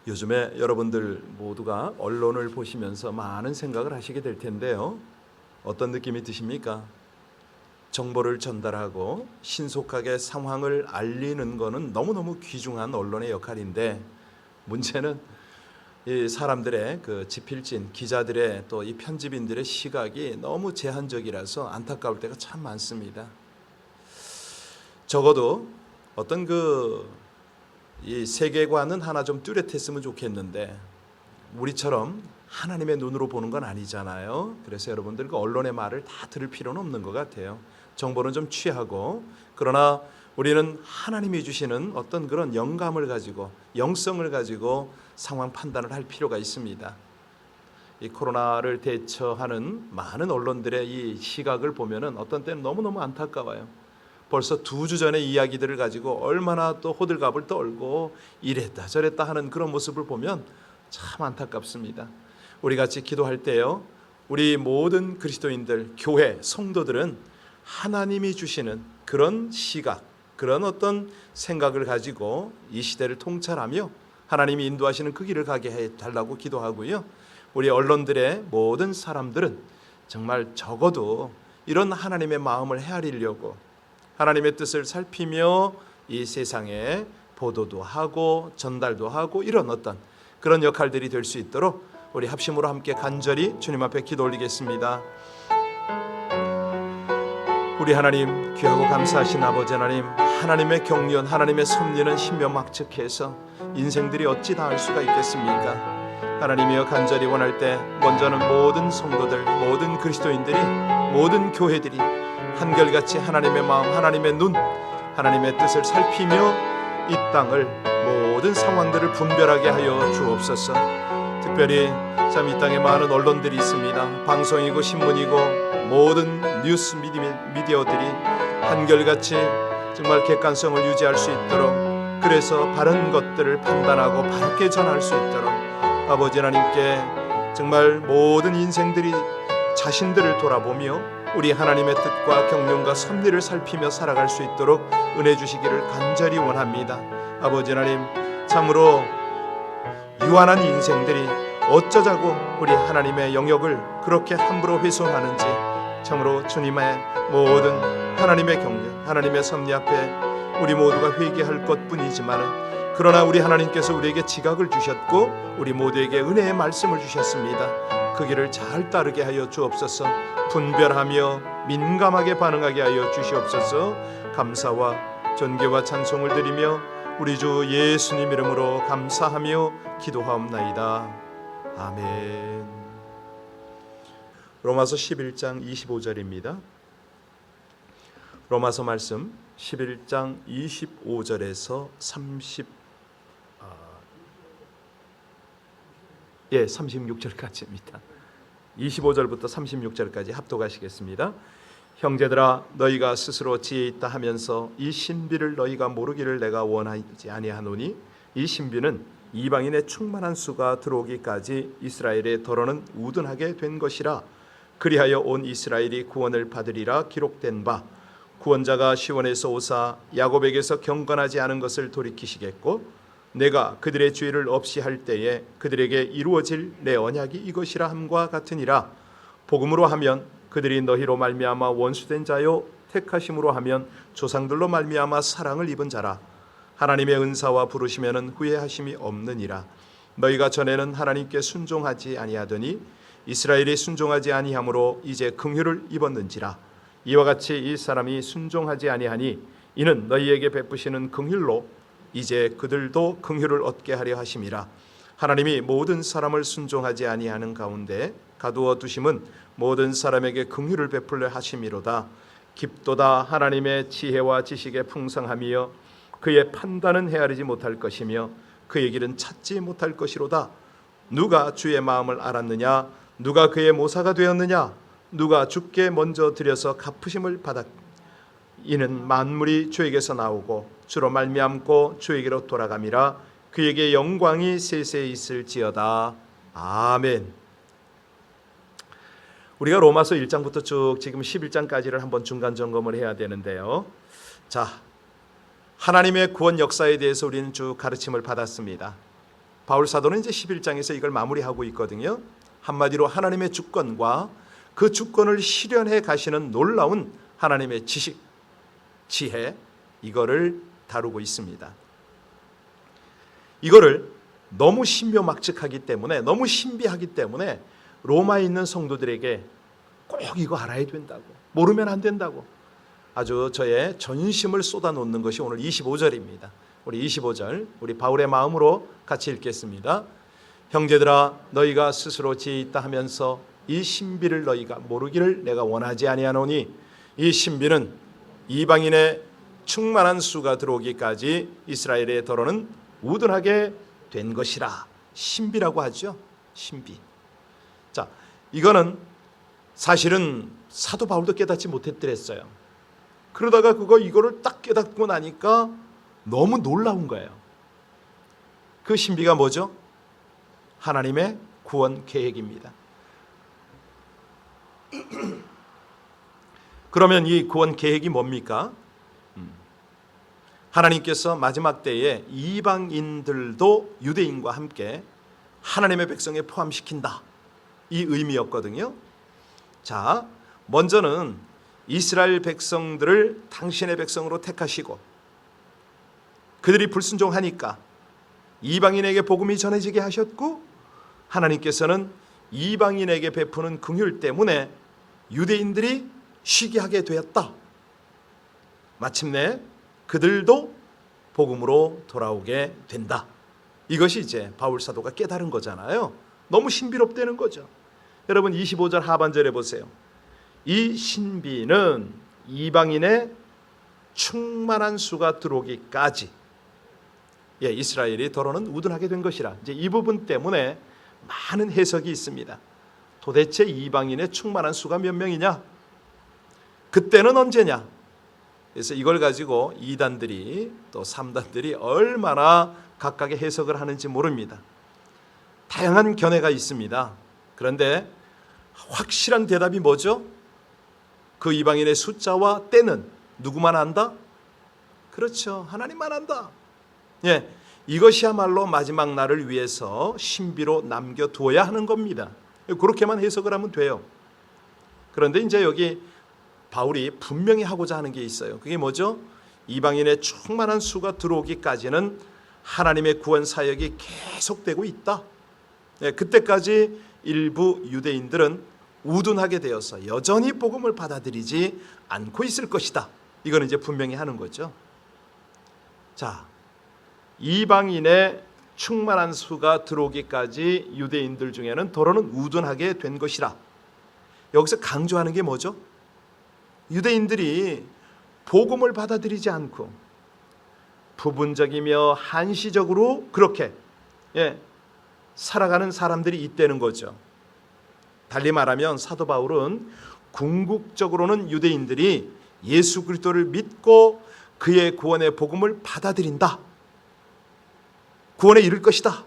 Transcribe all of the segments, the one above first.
요즘에 여러분들 모두가 언론을 보시면서 많은 생각을 하시게 될 텐데요. 어떤 느낌이 드십니까? 정보를 전달하고 신속하게 상황을 알리는 것은 너무너무 귀중한 언론의 역할인데, 문제는 이 사람들의 그 지필진 기자들의 또 이 편집인들의 시각이 너무 제한적이라서 안타까울 때가 참 많습니다. 적어도 어떤 이 세계관은 하나 좀 뚜렷했으면 좋겠는데, 우리처럼 하나님의 눈으로 보는 건 아니잖아요. 그래서 여러분들 그 언론의 말을 다 들을 필요는 없는 것 같아요. 정보는 좀 취하고, 그러나 우리는 하나님이 주시는 어떤 그런 영감을 가지고, 영성을 가지고 상황 판단을 할 필요가 있습니다. 이 코로나를 대처하는 많은 언론들의 이 시각을 보면은 어떤 때는 너무너무 안타까워요. 벌써 2주 전의 이야기들을 가지고 얼마나 또 호들갑을 떨고 이랬다 저랬다 하는 그런 모습을 보면 참 안타깝습니다. 우리 같이 기도할 때요, 우리 모든 그리스도인들, 교회, 성도들은 하나님이 주시는 그런 시각, 그런 어떤 생각을 가지고 이 시대를 통찰하며 하나님이 인도하시는 그 길을 가게 해달라고 기도하고요. 우리 언론들의 모든 사람들은 정말 적어도 이런 하나님의 마음을 헤아리려고 하나님의 뜻을 살피며 이 세상에 보도도 하고 전달도 하고 이런 어떤 그런 역할들이 될 수 있도록 우리 합심으로 함께 간절히 주님 앞에 기도 올리겠습니다. 우리 하나님, 귀하고 감사하신 아버지 하나님, 하나님의 경륜, 하나님의 섭리는 신명막측해서 인생들이 어찌 다 알 수가 있겠습니까? 하나님이여, 간절히 원할 때 먼저는 모든 성도들, 모든 그리스도인들이, 모든 교회들이 한결같이 하나님의 마음, 하나님의 눈, 하나님의 뜻을 살피며 이 땅을 모든 상황들을 분별하게 하여 주옵소서. 특별히 참 이 땅에 많은 언론들이 있습니다. 방송이고 신문이고 모든 뉴스 미디어들이 한결같이 정말 객관성을 유지할 수 있도록, 그래서 바른 것들을 판단하고 바르게 전할 수 있도록 아버지 하나님께 정말 모든 인생들이 자신들을 돌아보며 우리 하나님의 뜻과 경륜과 섭리를 살피며 살아갈 수 있도록 은혜 주시기를 간절히 원합니다. 아버지 하나님, 참으로 유한한 인생들이 어쩌자고 우리 하나님의 영역을 그렇게 함부로 훼손하는지, 참으로 주님의 모든 하나님의 경륜, 하나님의 섭리 앞에 우리 모두가 회개할 것뿐이지만은, 그러나 우리 하나님께서 우리에게 지각을 주셨고 우리 모두에게 은혜의 말씀을 주셨습니다. 그 길을 잘 따르게 하여 주옵소서. 분별하며 민감하게 반응하게 하여 주시옵소서. 감사와 존귀와 찬송을 드리며 우리 주 예수님 이름으로 감사하며 기도하옵나이다. 아멘. 로마서 11장 25절입니다. 로마서 말씀 11장 25절에서 36절까지입니다. 25절부터 36절까지 합독하시겠습니다. 형제들아, 너희가 스스로 지혜 있다 하면서 이 신비를 너희가 모르기를 내가 원하지 아니하노니, 이 신비는 이방인의 충만한 수가 들어오기까지 이스라엘의 더러는 우둔하게 된 것이라. 그리하여 온 이스라엘이 구원을 받으리라 기록된 바, 구원자가 시온에서 오사 야곱에게서 경건하지 않은 것을 돌이키시겠고, 내가 그들의 죄를 없이 할 때에 그들에게 이루어질 내 언약이 이것이라 함과 같으니라. 복음으로 하면 그들이 너희로 말미암아 원수된 자요, 택하심으로 하면 조상들로 말미암아 사랑을 입은 자라. 하나님의 은사와 부르시면은 후회하심이 없느니라. 너희가 전에는 하나님께 순종하지 아니하더니 이스라엘이 순종하지 아니하므로 이제 긍휼을 입었는지라. 이와 같이 이 사람이 순종하지 아니하니 이는 너희에게 베푸시는 긍휼로 이제 그들도 긍휼을 얻게 하려 하심이라. 하나님이 모든 사람을 순종하지 아니하는 가운데 가두어 두심은 모든 사람에게 긍휼을 베풀려 하심이로다. 깊도다 하나님의 지혜와 지식의 풍성함이여 그의 판단은 헤아리지 못할 것이며 그의 길은 찾지 못할 것이로다. 누가 주의 마음을 알았느냐? 누가 그의 모사가 되었느냐? 누가 주께 먼저 드려서 갚으심을 받았? 이는 만물이 주에게서 나오고 주로 말미암고 주에게로 돌아감이라. 그에게 영광이 세세히 있을지어다. 아멘. 우리가 로마서 1장부터 쭉 지금 11장까지를 한번 중간 점검을 해야 되는데요. 자, 하나님의 구원 역사에 대해서 우리는 쭉 가르침을 받았습니다. 바울 사도는 이제 11장에서 이걸 마무리하고 있거든요. 한마디로 하나님의 주권과 그 주권을 실현해 가시는 놀라운 하나님의 지식, 지혜, 이거를 다루고 있습니다. 이거를 너무 신묘막측하기 때문에, 너무 신비하기 때문에 로마에 있는 성도들에게 꼭 이거 알아야 된다고, 모르면 안 된다고 아주 저의 전심을 쏟아놓는 것이 오늘 25절입니다. 우리 25절 우리 바울의 마음으로 같이 읽겠습니다. 형제들아 너희가 스스로 지혜 있다 하면서 이 신비를 너희가 모르기를 내가 원하지 아니하노니 이 신비는 이방인의 충만한 수가 들어오기까지 이스라엘의 더러는 우둔하게 된 것이라. 신비라고 하죠. 신비. 자, 이거는 사실은 사도 바울도 깨닫지 못했더랬어요. 그러다가 이거를 딱 깨닫고 나니까 너무 놀라운 거예요. 그 신비가 뭐죠? 하나님의 구원 계획입니다. 그러면 이 구원 계획이 뭡니까? 하나님께서 마지막 때에 이방인들도 유대인과 함께 하나님의 백성에 포함시킨다, 이 의미였거든요. 자, 먼저는 이스라엘 백성들을 당신의 백성으로 택하시고 그들이 불순종하니까 이방인에게 복음이 전해지게 하셨고, 하나님께서는 이방인에게 베푸는 긍휼 때문에 유대인들이 쉬게 하게 되었다. 마침내 그들도 복음으로 돌아오게 된다. 이것이 이제 바울 사도가 깨달은 거잖아요. 너무 신비롭다는 거죠. 여러분 25절 하반절에 보세요. 이 신비는 이방인의 충만한 수가 들어오기까지 이스라엘이 더러는 우둔하게 된 것이라. 이제 이 부분 때문에 많은 해석이 있습니다. 도대체 이방인의 충만한 수가 몇 명이냐? 그때는 언제냐? 그래서 이걸 가지고 2단들이 또 3단들이 얼마나 각각의 해석을 하는지 모릅니다. 다양한 견해가 있습니다. 그런데 확실한 대답이 뭐죠? 그 이방인의 숫자와 때는 누구만 안다? 그렇죠. 하나님만 안다. 이것이야말로 마지막 날을 위해서 신비로 남겨두어야 하는 겁니다. 그렇게만 해석을 하면 돼요. 그런데 이제 여기 바울이 분명히 하고자 하는 게 있어요. 그게 뭐죠? 이방인의 충만한 수가 들어오기까지는 하나님의 구원 사역이 계속되고 있다. 그때까지 일부 유대인들은 우둔하게 되어서 여전히 복음을 받아들이지 않고 있을 것이다. 이거는 이제 분명히 하는 거죠. 자, 이방인의 충만한 수가 들어오기까지 유대인들 중에는 더러는 우둔하게 된 것이라. 여기서 강조하는 게 뭐죠? 유대인들이 복음을 받아들이지 않고 부분적이며 한시적으로 그렇게 살아가는 사람들이 있다는 거죠. 달리 말하면 사도 바울은 궁극적으로는 유대인들이 예수 그리스도를 믿고 그의 구원의 복음을 받아들인다, 구원에 이를 것이다,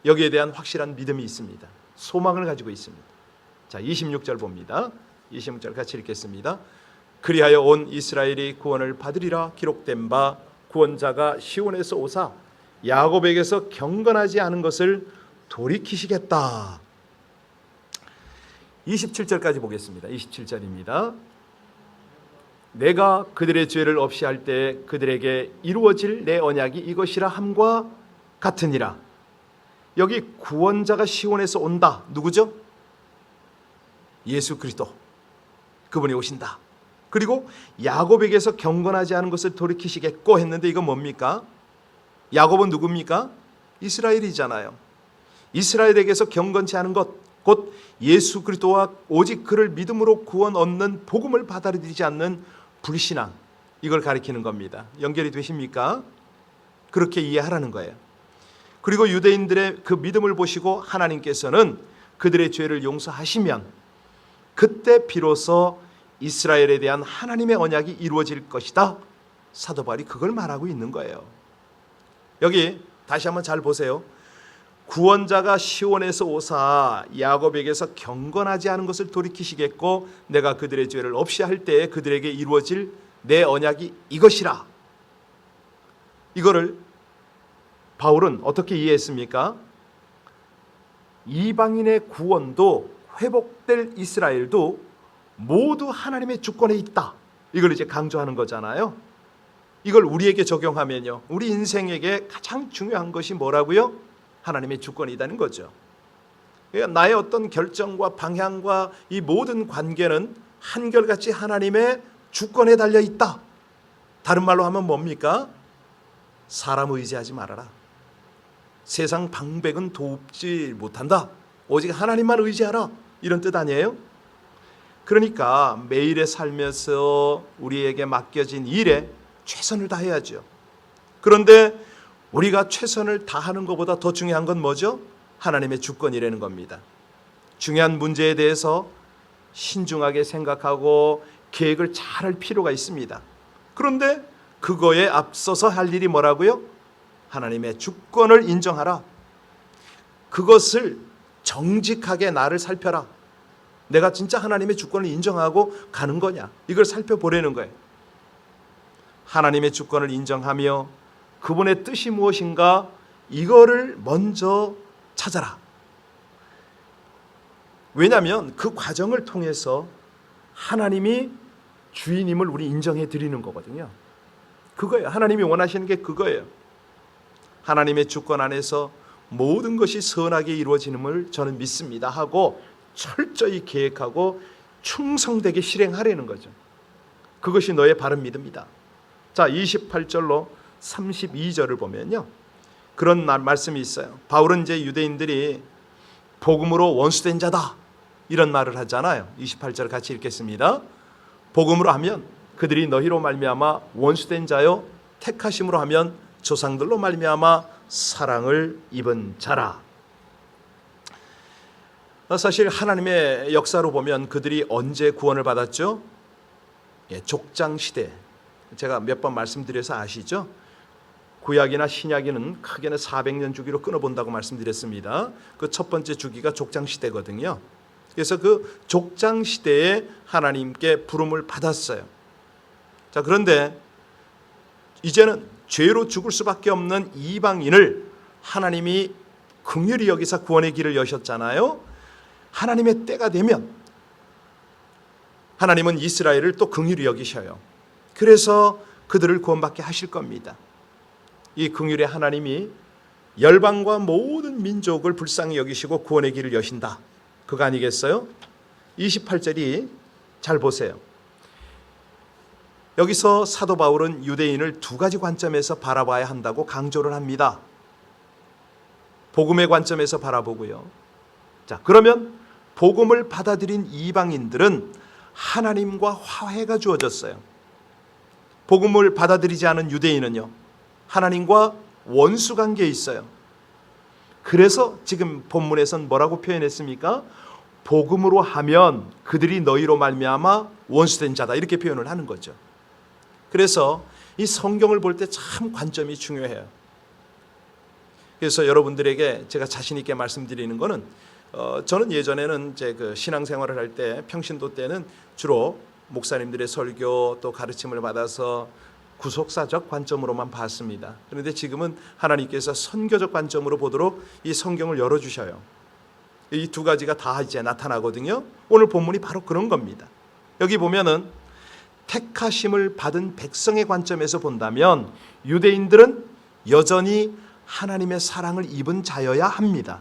여기에 대한 확실한 믿음이 있습니다. 소망을 가지고 있습니다. 자, 26절 봅니다. 26절 같이 읽겠습니다. 그리하여 온 이스라엘이 구원을 받으리라 기록된 바 구원자가 시온에서 오사 야곱에게서 경건하지 않은 것을 돌이키시겠다. 27절까지 보겠습니다. 27절입니다. 내가 그들의 죄를 없이 할 때 그들에게 이루어질 내 언약이 이것이라 함과 같으니라. 여기 구원자가 시온에서 온다. 누구죠? 예수 그리스도. 그분이 오신다. 그리고 야곱에게서 경건하지 않은 것을 돌이키시겠고 했는데 이건 뭡니까? 야곱은 누굽니까? 이스라엘이잖아요. 이스라엘에게서 경건치 않은 것, 곧 예수 그리스도와 오직 그를 믿음으로 구원 얻는 복음을 받아들이지 않는 불신앙, 이걸 가리키는 겁니다. 연결이 되십니까? 그렇게 이해하라는 거예요. 그리고 유대인들의 그 믿음을 보시고 하나님께서는 그들의 죄를 용서하시면 그때 비로소 이스라엘에 대한 하나님의 언약이 이루어질 것이다. 사도 바울이 그걸 말하고 있는 거예요. 여기 다시 한번 잘 보세요. 구원자가 시온에서 오사 야곱에게서 경건하지 않은 것을 돌이키시겠고 내가 그들의 죄를 없이 할 때에 그들에게 이루어질 내 언약이 이것이라. 이거를 바울은 어떻게 이해했습니까? 이방인의 구원도 회복될 이스라엘도 모두 하나님의 주권에 있다. 이걸 이제 강조하는 거잖아요. 이걸 우리에게 적용하면요, 우리 인생에게 가장 중요한 것이 뭐라고요? 하나님의 주권이라는 거죠. 그러니까 나의 어떤 결정과 방향과 이 모든 관계는 한결같이 하나님의 주권에 달려 있다. 다른 말로 하면 뭡니까? 사람 의지하지 말아라. 세상 방백은 돕지 못한다. 오직 하나님만 의지하라. 이런 뜻 아니에요? 그러니까 매일의 삶에서 우리에게 맡겨진 일에 최선을 다해야죠. 그런데 우리가 최선을 다하는 것보다 더 중요한 건 뭐죠? 하나님의 주권이라는 겁니다. 중요한 문제에 대해서 신중하게 생각하고 계획을 잘 할 필요가 있습니다. 그런데 그거에 앞서서 할 일이 뭐라고요? 하나님의 주권을 인정하라. 그것을 정직하게 나를 살펴라. 내가 진짜 하나님의 주권을 인정하고 가는 거냐, 이걸 살펴보려는 거예요. 하나님의 주권을 인정하며 그분의 뜻이 무엇인가, 이거를 먼저 찾아라. 왜냐하면 그 과정을 통해서 하나님이 주인임을 우리 인정해 드리는 거거든요. 그거예요. 하나님이 원하시는 게 그거예요. 하나님의 주권 안에서 모든 것이 선하게 이루어지는을 저는 믿습니다 하고 철저히 계획하고 충성되게 실행하려는 거죠. 그것이 너의 바른 믿음이다. 자, 28절로 32절을 보면요, 그런 말씀이 있어요. 바울은 이제 유대인들이 복음으로 원수된 자다, 이런 말을 하잖아요. 28절 같이 읽겠습니다. 복음으로 하면 그들이 너희로 말미암아 원수된 자요, 택하심으로 하면 조상들로 말미암아 사랑을 입은 자라. 사실 하나님의 역사로 보면 그들이 언제 구원을 받았죠? 족장 시대. 제가 몇 번 말씀드려서 아시죠? 구약이나 신약에는 크게는 400년 주기로 끊어본다고 말씀드렸습니다. 그 첫 번째 주기가 족장 시대거든요. 그래서 그 족장 시대에 하나님께 부름을 받았어요. 자, 그런데 이제는 죄로 죽을 수밖에 없는 이방인을 하나님이 긍휼히 여기사 구원의 길을 여셨잖아요. 하나님의 때가 되면 하나님은 이스라엘을 또 긍휼히 여기셔요. 그래서 그들을 구원받게 하실 겁니다. 이 긍휼의 하나님이 열방과 모든 민족을 불쌍히 여기시고 구원의 길을 여신다. 그거 아니겠어요? 28절이 잘 보세요. 여기서 사도 바울은 유대인을 두 가지 관점에서 바라봐야 한다고 강조를 합니다. 복음의 관점에서 바라보고요. 자, 그러면 복음을 받아들인 이방인들은 하나님과 화해가 주어졌어요. 복음을 받아들이지 않은 유대인은요, 하나님과 원수 관계에 있어요. 그래서 지금 본문에서는 뭐라고 표현했습니까? 복음으로 하면 그들이 너희로 말미암아 원수된 자다, 이렇게 표현을 하는 거죠. 그래서 이 성경을 볼 때 참 관점이 중요해요. 그래서 여러분들에게 제가 자신 있게 말씀드리는 거는, 저는 예전에는 제 그 신앙생활을 할 때, 평신도 때는 주로 목사님들의 설교 또 가르침을 받아서 구속사적 관점으로만 봤습니다. 그런데 지금은 하나님께서 선교적 관점으로 보도록 이 성경을 열어주셔요. 이 두 가지가 다 이제 나타나거든요. 오늘 본문이 바로 그런 겁니다. 여기 보면은 택하심을 받은 백성의 관점에서 본다면 유대인들은 여전히 하나님의 사랑을 입은 자여야 합니다.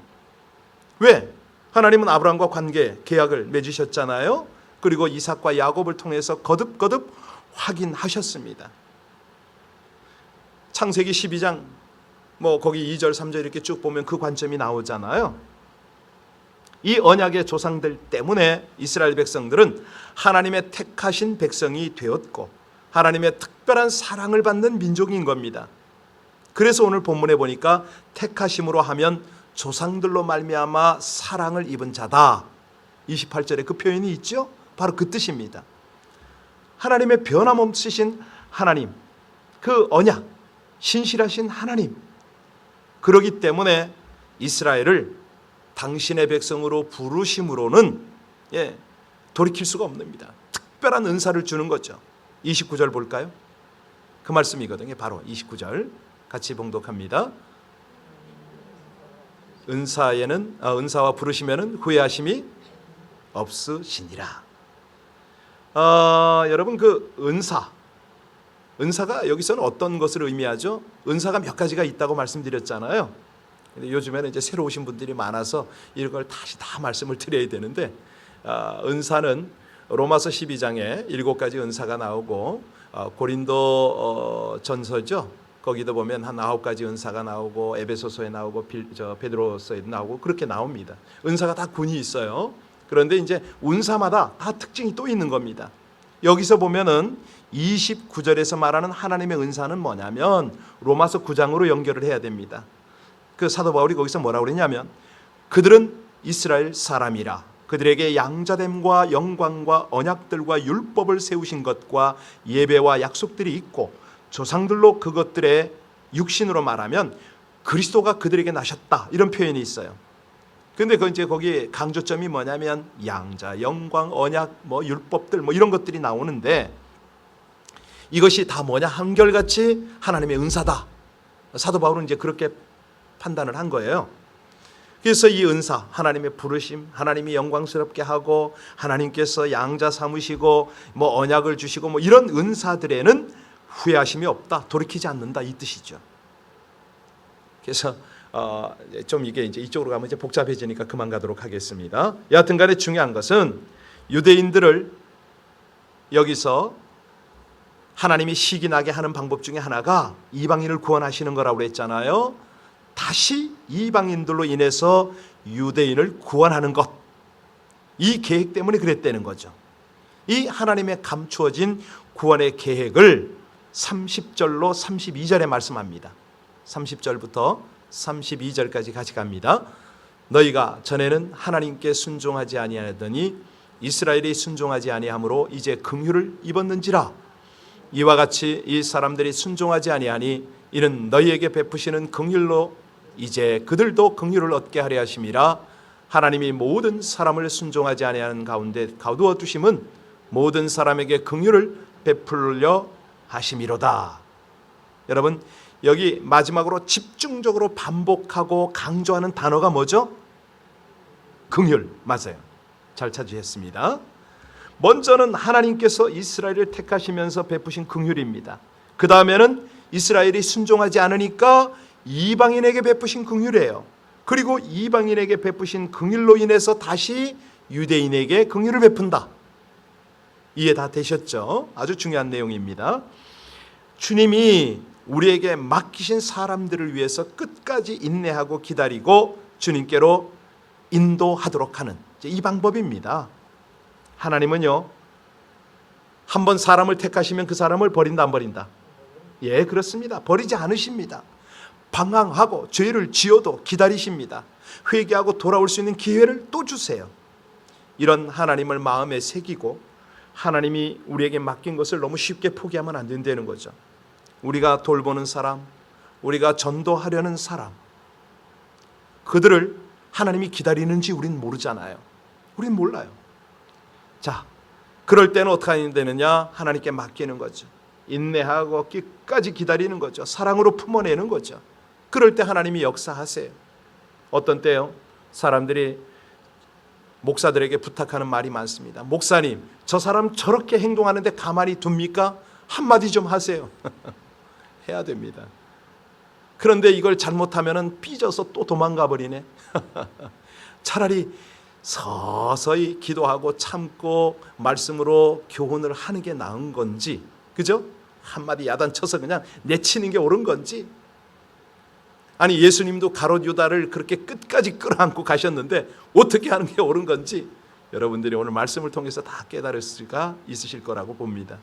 왜? 하나님은 아브라함과 관계, 계약을 맺으셨잖아요. 그리고 이삭과 야곱을 통해서 거듭거듭 확인하셨습니다. 창세기 12장 거기 2절 3절 이렇게 쭉 보면 그 관점이 나오잖아요. 이 언약의 조상들 때문에 이스라엘 백성들은 하나님의 택하신 백성이 되었고 하나님의 특별한 사랑을 받는 민족인 겁니다. 그래서 오늘 본문에 보니까 택하심으로 하면 조상들로 말미암아 사랑을 입은 자다. 28절에 그 표현이 있죠? 바로 그 뜻입니다. 하나님의 변함없으신 하나님, 그 언약, 신실하신 하나님, 그러기 때문에 이스라엘을 당신의 백성으로 부르심으로는 돌이킬 수가 없습니다. 특별한 은사를 주는 거죠. 29절 볼까요? 그 말씀이거든요. 바로 29절 같이 봉독합니다. 은사와 부르시면은 후회하심이 없으시니라. 여러분 그 은사가 여기서는 어떤 것을 의미하죠? 은사가 몇 가지가 있다고 말씀드렸잖아요. 근데 요즘에는 이제 새로 오신 분들이 많아서 이걸 다시 다 말씀을 드려야 되는데, 은사는 로마서 12장에 7가지 은사가 나오고, 고린도 전서죠. 거기도 보면 한 9가지 은사가 나오고, 에베소서에 나오고, 베드로서에 나오고 그렇게 나옵니다. 은사가 다 군이 있어요. 그런데 이제 은사마다 다 특징이 또 있는 겁니다. 여기서 보면은 29절에서 말하는 하나님의 은사는 뭐냐면 로마서 9장으로 연결을 해야 됩니다. 그 사도 바울이 거기서 뭐라고 그랬냐면, 그들은 이스라엘 사람이라 그들에게 양자됨과 영광과 언약들과 율법을 세우신 것과 예배와 약속들이 있고, 조상들로 그것들의 육신으로 말하면 그리스도가 그들에게 나셨다, 이런 표현이 있어요. 근데 그 이제 거기 강조점이 뭐냐면 양자, 영광, 언약, 율법들 이런 것들이 나오는데, 이것이 다 뭐냐? 한결같이 하나님의 은사다. 사도 바울은 이제 그렇게 판단을 한 거예요. 그래서 이 은사, 하나님의 부르심, 하나님이 영광스럽게 하고 하나님께서 양자 삼으시고 언약을 주시고 이런 은사들에는 후회하심이 없다, 돌이키지 않는다, 이 뜻이죠. 그래서 좀 이게 이제 이쪽으로 가면 이제 복잡해지니까 그만 가도록 하겠습니다. 여하튼간에 중요한 것은 유대인들을 여기서 하나님이 시기나게 하는 방법 중에 하나가 이방인을 구원하시는 거라고 그랬잖아요. 다시 이방인들로 인해서 유대인을 구원하는 것, 이 계획 때문에 그랬다는 거죠. 이 하나님의 감추어진 구원의 계획을 30절로 32절에 말씀합니다. 30절부터 32절까지 같이 갑니다. 너희가 전에는 하나님께 순종하지 아니하더니 이스라엘이 순종하지 아니하므로 이제 긍휼을 입었는지라. 이와 같이 이 사람들이 순종하지 아니하니 이는 너희에게 베푸시는 긍휼로 이제 그들도 긍휼을 얻게 하려 하심이라. 하나님이 모든 사람을 순종하지 아니하는 가운데 거두어 두심은 모든 사람에게 긍휼을 베풀려 하심이로다. 여러분, 여기 마지막으로 집중적으로 반복하고 강조하는 단어가 뭐죠? 긍휼, 맞아요. 잘 찾으셨습니다. 먼저는 하나님께서 이스라엘을 택하시면서 베푸신 긍휼입니다. 그 다음에는 이스라엘이 순종하지 않으니까 이방인에게 베푸신 긍휼이에요. 그리고 이방인에게 베푸신 긍휼로 인해서 다시 유대인에게 긍휼을 베푼다. 이해 다 되셨죠? 아주 중요한 내용입니다. 주님이 우리에게 맡기신 사람들을 위해서 끝까지 인내하고 기다리고 주님께로 인도하도록 하는 이 방법입니다. 하나님은요, 한번 사람을 택하시면 그 사람을 버린다, 안 버린다? 예, 그렇습니다. 버리지 않으십니다. 방황하고 죄를 지어도 기다리십니다. 회개하고 돌아올 수 있는 기회를 또 주세요. 이런 하나님을 마음에 새기고 하나님이 우리에게 맡긴 것을 너무 쉽게 포기하면 안 된다는 거죠. 우리가 돌보는 사람, 우리가 전도하려는 사람, 그들을 하나님이 기다리는지 우린 모르잖아요. 우린 몰라요. 자, 그럴 때는 어떻게 하면 되느냐? 하나님께 맡기는 거죠. 인내하고 끝까지 기다리는 거죠. 사랑으로 품어내는 거죠. 그럴 때 하나님이 역사하세요. 어떤 때요? 사람들이 목사들에게 부탁하는 말이 많습니다. 목사님, 저 사람 저렇게 행동하는데 가만히 둡니까? 한마디 좀 하세요. 해야 됩니다. 그런데 이걸 잘못하면 삐져서 또 도망가 버리네. 차라리 서서히 기도하고 참고 말씀으로 교훈을 하는 게 나은 건지, 그죠? 한마디 야단쳐서 그냥 내치는 게 옳은 건지. 아니, 예수님도 가롯 유다를 그렇게 끝까지 끌어안고 가셨는데 어떻게 하는 게 옳은 건지 여러분들이 오늘 말씀을 통해서 다 깨달을 수가 있으실 거라고 봅니다.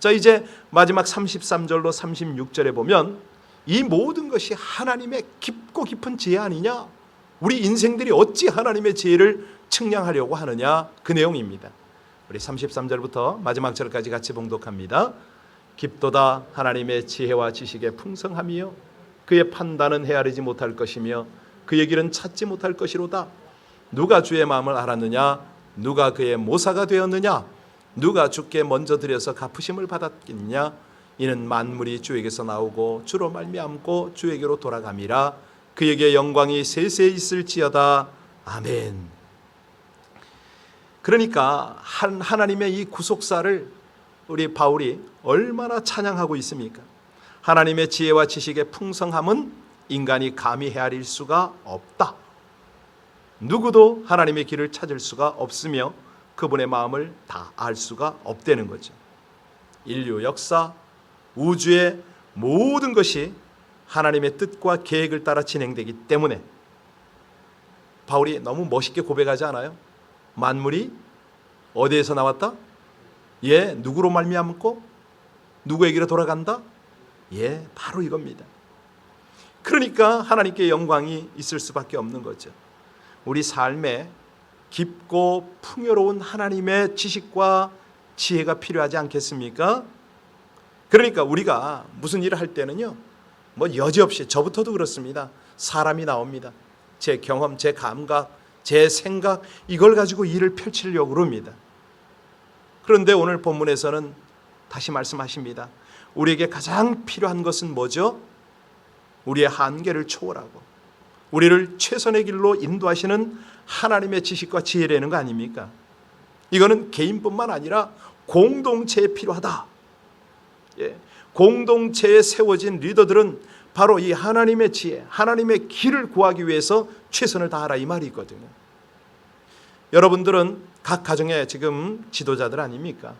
자, 이제 마지막 33절로 36절에 보면 이 모든 것이 하나님의 깊고 깊은 지혜 아니냐? 우리 인생들이 어찌 하나님의 지혜를 측량하려고 하느냐? 그 내용입니다. 우리 33절부터 마지막 절까지 같이 봉독합니다. 깊도다 하나님의 지혜와 지식의 풍성함이요 그의 판단은 헤아리지 못할 것이며 그의 길은 찾지 못할 것이로다. 누가 주의 마음을 알았느냐? 누가 그의 모사가 되었느냐? 누가 주께 먼저 드려서 갚으심을 받았겠느냐? 이는 만물이 주에게서 나오고 주로 말미암고 주에게로 돌아감이라. 그에게 영광이 세세 있을지어다. 아멘. 그러니까 하나님의 이 구속사를 우리 바울이 얼마나 찬양하고 있습니까? 하나님의 지혜와 지식의 풍성함은 인간이 감히 헤아릴 수가 없다. 누구도 하나님의 길을 찾을 수가 없으며 그분의 마음을 다 알 수가 없다는 거죠. 인류 역사, 우주의 모든 것이 하나님의 뜻과 계획을 따라 진행되기 때문에 바울이 너무 멋있게 고백하지 않아요? 만물이 어디에서 나왔다? 예, 누구로 말미암고 누구에게로 돌아간다? 예, 바로 이겁니다. 그러니까 하나님께 영광이 있을 수밖에 없는 거죠. 우리 삶에 깊고 풍요로운 하나님의 지식과 지혜가 필요하지 않겠습니까? 그러니까 우리가 무슨 일을 할 때는요, 뭐 여지없이 저부터도 그렇습니다. 사람이 나옵니다. 제 경험, 제 감각, 제 생각, 이걸 가지고 일을 펼치려고 합니다. 그런데 오늘 본문에서는 다시 말씀하십니다. 우리에게 가장 필요한 것은 뭐죠? 우리의 한계를 초월하고 우리를 최선의 길로 인도하시는 하나님의 지식과 지혜라는 거 아닙니까? 이거는 개인뿐만 아니라 공동체에 필요하다. 예, 공동체에 세워진 리더들은 바로 이 하나님의 지혜, 하나님의 길을 구하기 위해서 최선을 다하라 이 말이 있거든요. 여러분들은 각 가정의 지금 지도자들 아닙니까?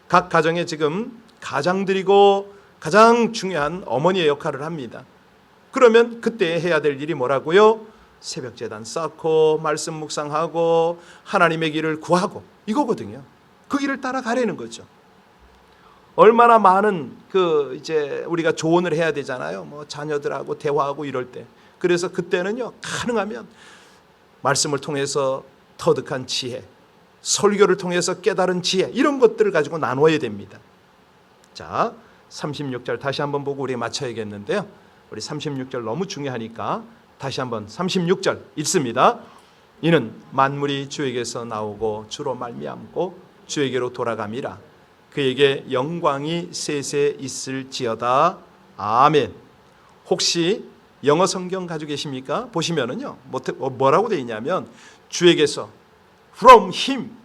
각 가정에 지금 가장들이고 가장 중요한 어머니의 역할을 합니다. 그러면 그때 해야 될 일이 뭐라고요? 새벽 제단 쌓고 말씀 묵상하고 하나님의 길을 구하고 이거거든요. 그 길을 따라가려는 거죠. 얼마나 많은 이제 우리가 조언을 해야 되잖아요. 뭐 자녀들하고 대화하고 이럴 때. 그래서 그때는요, 가능하면 말씀을 통해서 터득한 지혜, 설교를 통해서 깨달은 지혜, 이런 것들을 가지고 나눠야 됩니다. 자, 36절 다시 한번 보고 우리 맞춰야겠는데요. 우리 36절 너무 중요하니까 다시 한번 36절 읽습니다. 이는 만물이 주에게서 나오고 주로 말미암고 주에게로 돌아감이라. 그에게 영광이 세세 있을지어다. 아멘. 혹시 영어 성경 가지고 계십니까? 보시면은요, 뭐라고 되어 있냐면 주에게서, from him,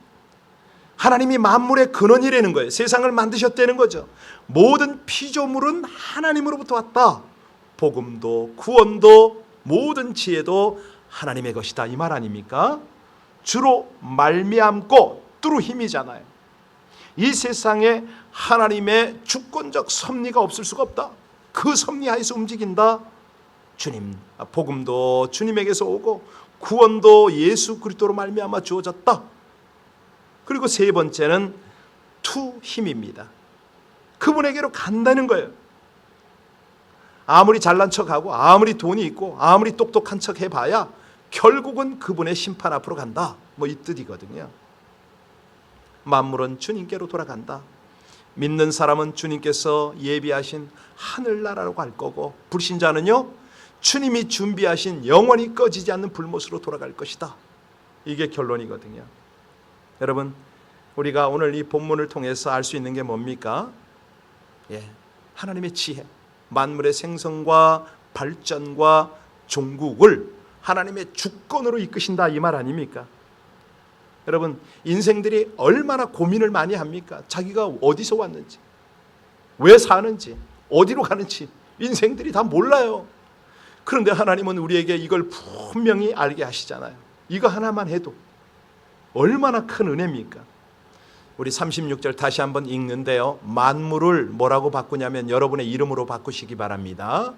하나님이 만물의 근원이라는 거예요. 세상을 만드셨다는 거죠. 모든 피조물은 하나님으로부터 왔다. 복음도 구원도 모든 지혜도 하나님의 것이다 이 말 아닙니까? 주로 말미암고 through 힘이잖아요. 이 세상에 하나님의 주권적 섭리가 없을 수가 없다. 그 섭리 하에서 움직인다. 주님, 복음도 주님에게서 오고 구원도 예수 그리스도로 말미암아 주어졌다. 그리고 세 번째는 to 힘입니다. 그분에게로 간다는 거예요. 아무리 잘난 척하고 아무리 돈이 있고 아무리 똑똑한 척 해봐야 결국은 그분의 심판 앞으로 간다. 뭐 이 뜻이거든요. 만물은 주님께로 돌아간다. 믿는 사람은 주님께서 예비하신 하늘나라로 갈 거고 불신자는요, 주님이 준비하신 영원히 꺼지지 않는 불못으로 돌아갈 것이다. 이게 결론이거든요. 여러분, 우리가 오늘 이 본문을 통해서 알 수 있는 게 뭡니까? 예, 하나님의 지혜, 만물의 생성과 발전과 종국을 하나님의 주권으로 이끄신다 이 말 아닙니까? 여러분, 인생들이 얼마나 고민을 많이 합니까? 자기가 어디서 왔는지, 왜 사는지, 어디로 가는지 인생들이 다 몰라요. 그런데 하나님은 우리에게 이걸 분명히 알게 하시잖아요. 이거 하나만 해도 얼마나 큰 은혜입니까? 우리 36절 다시 한번 읽는데요, 만물을 뭐라고 바꾸냐면 여러분의 이름으로 바꾸시기 바랍니다.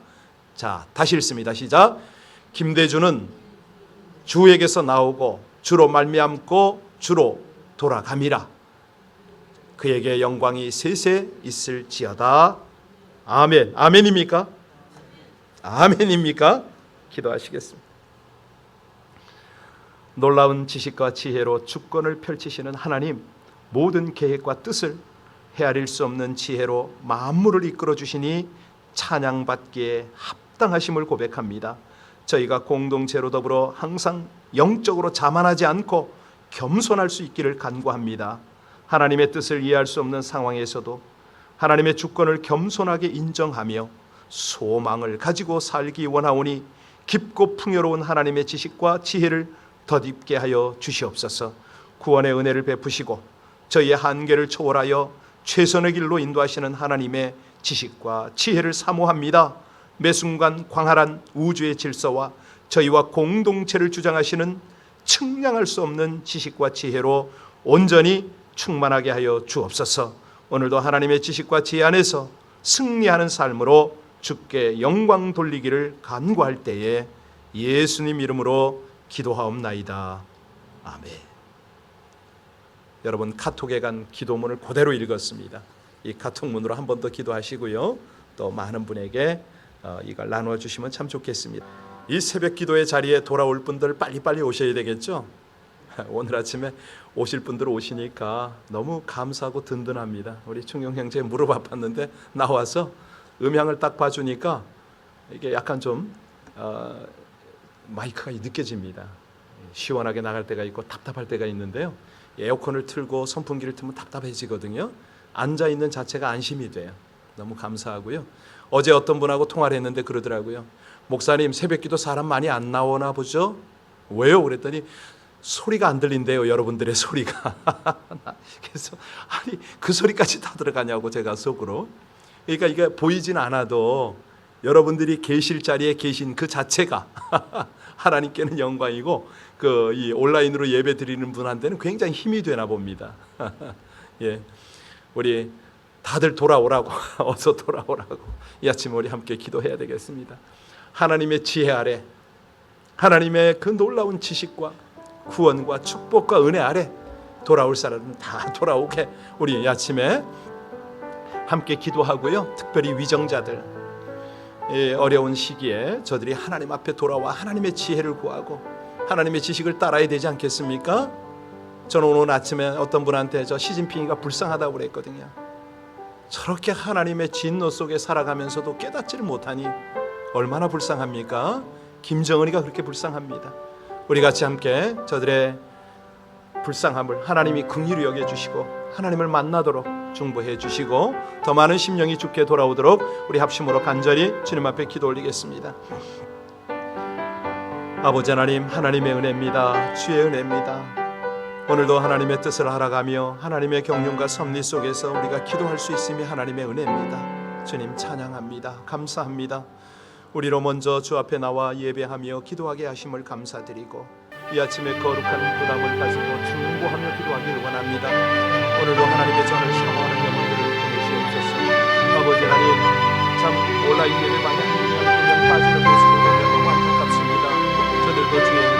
자, 다시 읽습니다. 시작. 김대주는 주에게서 나오고 주로 말미암고 주로 돌아감이라. 그에게 영광이 세세 있을지어다. 아멘. 아멘입니까? 아멘입니까? 기도하시겠습니다. 놀라운 지식과 지혜로 주권을 펼치시는 하나님, 모든 계획과 뜻을 헤아릴 수 없는 지혜로 만물을 이끌어 주시니 찬양받기에 합당하심을 고백합니다. 저희가 공동체로 더불어 항상 영적으로 자만하지 않고 겸손할 수 있기를 간구합니다. 하나님의 뜻을 이해할 수 없는 상황에서도 하나님의 주권을 겸손하게 인정하며 소망을 가지고 살기 원하오니 깊고 풍요로운 하나님의 지식과 지혜를 덧입게 하여 주시옵소서. 구원의 은혜를 베푸시고 저희의 한계를 초월하여 최선의 길로 인도하시는 하나님의 지식과 지혜를 사모합니다. 매 순간 광활한 우주의 질서와 저희와 공동체를 주장하시는 측량할 수 없는 지식과 지혜로 온전히 충만하게 하여 주옵소서. 오늘도 하나님의 지식과 지혜 안에서 승리하는 삶으로 주께 영광 돌리기를 간구할 때에 예수님 이름으로 기도하옵나이다. 아멘. 여러분, 카톡에 간 기도문을 그대로 읽었습니다. 이 카톡문으로 한 번 더 기도하시고요. 또 많은 분에게 이걸 나누어 주시면 참 좋겠습니다. 이 새벽 기도의 자리에 돌아올 분들 빨리빨리 오셔야 되겠죠? 오늘 아침에 오실 분들 오시니까 너무 감사하고 든든합니다. 우리 충용 형제 무릎 아팠는데 나와서 음향을 딱 봐주니까 이게 약간 좀 마이크가 느껴집니다. 시원하게 나갈 때가 있고 답답할 때가 있는데요. 에어컨을 틀고 선풍기를 틀면 답답해지거든요. 앉아있는 자체가 안심이 돼요. 너무 감사하고요. 어제 어떤 분하고 통화를 했는데 그러더라고요. 목사님, 새벽기도 사람 많이 안 나오나 보죠? 왜요? 그랬더니 소리가 안 들린대요. 여러분들의 소리가. 그래서 아니 그 소리까지 다 들어가냐고 제가 속으로. 그러니까 이게 보이진 않아도 여러분들이 계실 자리에 계신 그 자체가 하나님께는 영광이고 이 온라인으로 예배 드리는 분한테는 굉장히 힘이 되나 봅니다. 예, 우리 다들 돌아오라고 어서 돌아오라고 이 아침 우리 함께 기도해야 되겠습니다. 하나님의 지혜 아래, 하나님의 그 놀라운 지식과 구원과 축복과 은혜 아래 돌아올 사람은 다 돌아오게 우리 이 아침에 함께 기도하고요. 특별히 위정자들, 어려운 시기에 저들이 하나님 앞에 돌아와 하나님의 지혜를 구하고 하나님의 지식을 따라야 되지 않겠습니까? 저는 오늘 아침에 어떤 분한테 저 시진핑이가 불쌍하다고 그랬거든요. 저렇게 하나님의 진노 속에 살아가면서도 깨닫지를 못하니 얼마나 불쌍합니까? 김정은이가 그렇게 불쌍합니다. 우리 같이 함께 저들의 불쌍함을 하나님이 긍휼히 여겨주시고 하나님을 만나도록 중보해 주시고 더 많은 심령이 주께 돌아오도록 우리 합심으로 간절히 주님 앞에 기도 올리겠습니다. 아버지 하나님, 하나님의 은혜입니다. 주의 은혜입니다. 오늘도 하나님의 뜻을 알아가며 하나님의 경륜과 섭리 속에서 우리가 기도할 수 있음이 하나님의 은혜입니다. 주님 찬양합니다. 감사합니다. 우리로 먼저 주 앞에 나와 예배하며 기도하게 하심을 감사드리고 이 아침에 거룩한 부담을 가지고 중보하며 기도하기를 원합니다. 오늘도 하나님의 전을 사모하는 영혼들을 보내시옵소서. 아버지 하나님, 참 온라인 예배 많이 하면 빠지는 모습을 보면 너무 안타깝습니다. 저들도 주의